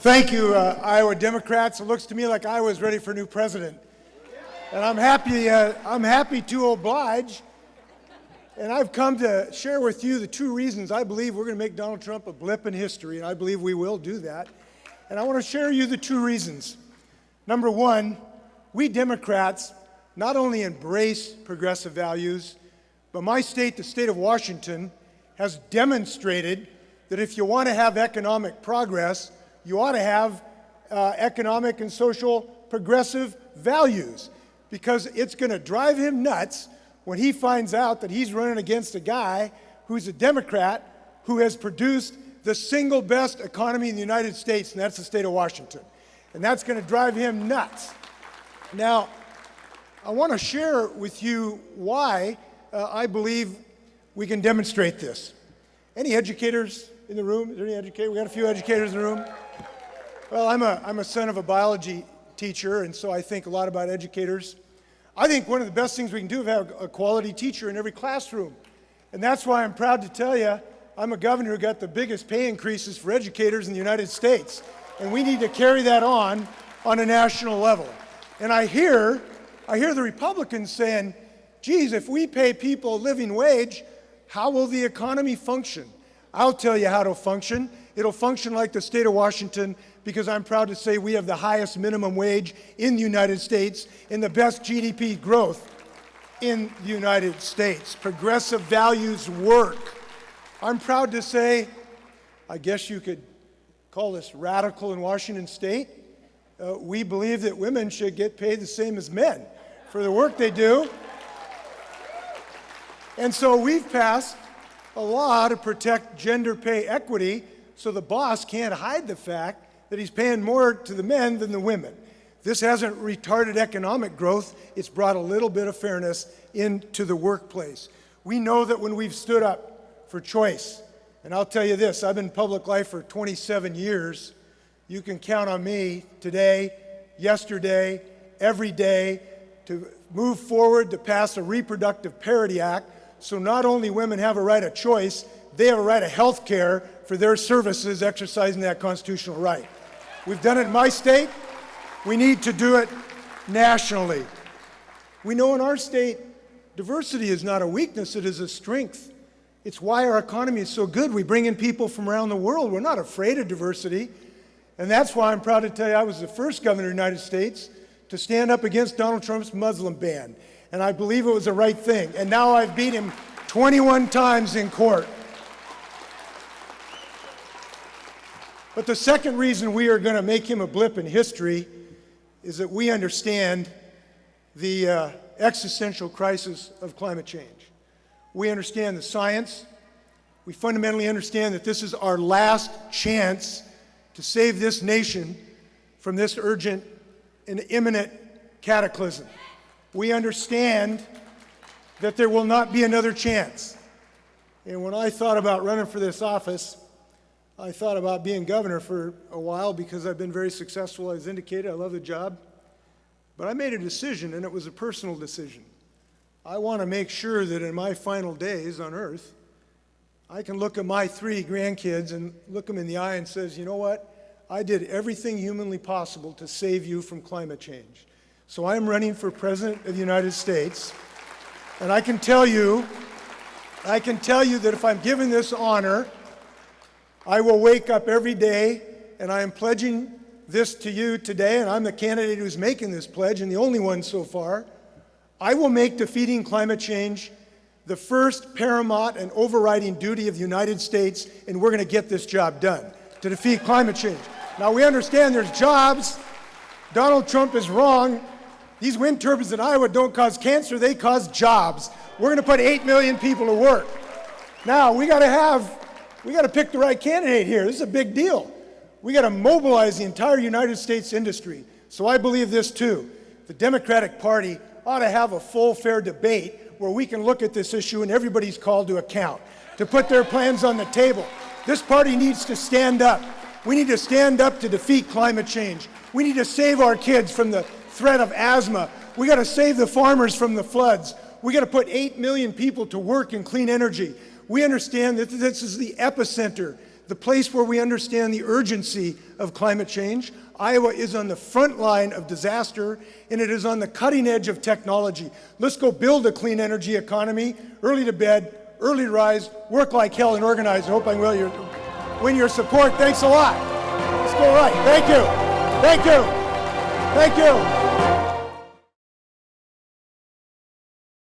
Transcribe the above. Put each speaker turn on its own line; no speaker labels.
Thank you, Iowa Democrats. It looks to me like Iowa's ready for a new president. And I'm happy to oblige. And I've come to share with you the two reasons I believe we're going to make Donald Trump a blip in history, and I believe we will do that. And I want to share you the two reasons. Number one, we Democrats not only embrace progressive values, but my state, the state of Washington, has demonstrated that if you want to have economic progress, you ought to have economic and social progressive values, because it's going to drive him nuts when he finds out that he's running against a guy who's a Democrat who has produced the single best economy in the United States, and that's the state of Washington. And that's going to drive him nuts. Now, I want to share with you why I believe we can demonstrate this. Any educators in the room? Is there any educators? We got a few educators in the room. Well, I'm a son of a biology teacher, and so I think a lot about educators. I think one of the best things we can do is have a quality teacher in every classroom. And that's why I'm proud to tell you I'm a governor who got the biggest pay increases for educators in the United States. And we need to carry that on a national level. And I hear the Republicans saying, geez, if we pay people a living wage, how will the economy function? I'll tell you how it'll function. It'll function like the state of Washington, because I'm proud to say we have the highest minimum wage in the United States and the best GDP growth in the United States. Progressive values work. I'm proud to say, I guess you could call this radical in Washington State. We believe that women should get paid the same as men for the work they do. And so we've passed a law to protect gender pay equity, so the boss can't hide the fact that he's paying more to the men than the women. This hasn't retarded economic growth. It's brought a little bit of fairness into the workplace. We know that when we've stood up for choice, and I'll tell you this, I've been in public life for 27 years. You can count on me today, yesterday, every day to move forward to pass a Reproductive Parity Act, so not only women have a right of choice, they have a right of health care for their services exercising that constitutional right. We've done it in my state. We need to do it nationally. We know in our state, diversity is not a weakness, it is a strength. It's why our economy is so good. We bring in people from around the world. We're not afraid of diversity. And that's why I'm proud to tell you I was the first governor of the United States to stand up against Donald Trump's Muslim ban. And I believe it was the right thing. And now I've beat him 21 times in court. But the second reason we are going to make him a blip in history is that we understand the existential crisis of climate change. We understand the science. We fundamentally understand that this is our last chance to save this nation from this urgent and imminent cataclysm. We understand that there will not be another chance. And when I thought about running for this office, I thought about being governor for a while because I've been very successful, as indicated. I love the job. But I made a decision, and it was a personal decision. I want to make sure that in my final days on earth, I can look at my 3 grandkids and look them in the eye and says, you know what? I did everything humanly possible to save you from climate change. So I'm running for President of the United States, and I can tell you that if I'm given this honor, I will wake up every day, and I am pledging this to you today, and I'm the candidate who's making this pledge, and the only one so far. I will make defeating climate change the first paramount and overriding duty of the United States, and we're going to get this job done, to defeat climate change. Now, we understand there's jobs. Donald Trump is wrong. These wind turbines in Iowa don't cause cancer, they cause jobs. We're going to put 8 million people to work. Now, we got to pick the right candidate here. This is a big deal. We got to mobilize the entire United States industry. So I believe this too. The Democratic Party ought to have a full, fair debate where we can look at this issue and everybody's called to account, to put their plans on the table. This party needs to stand up. We need to stand up to defeat climate change. We need to save our kids from the threat of asthma. We got to save the farmers from the floods. We got to put 8 million people to work in clean energy. We understand that this is the epicenter. the place where we understand the urgency of climate change. Iowa is on the front line of disaster, and it is on the cutting edge of technology. Let's go build a clean energy economy, early to bed, early to rise, work like hell, and organize. I hope I will win your support. Thanks a lot. Let's go right. Thank you. Thank you. Thank you.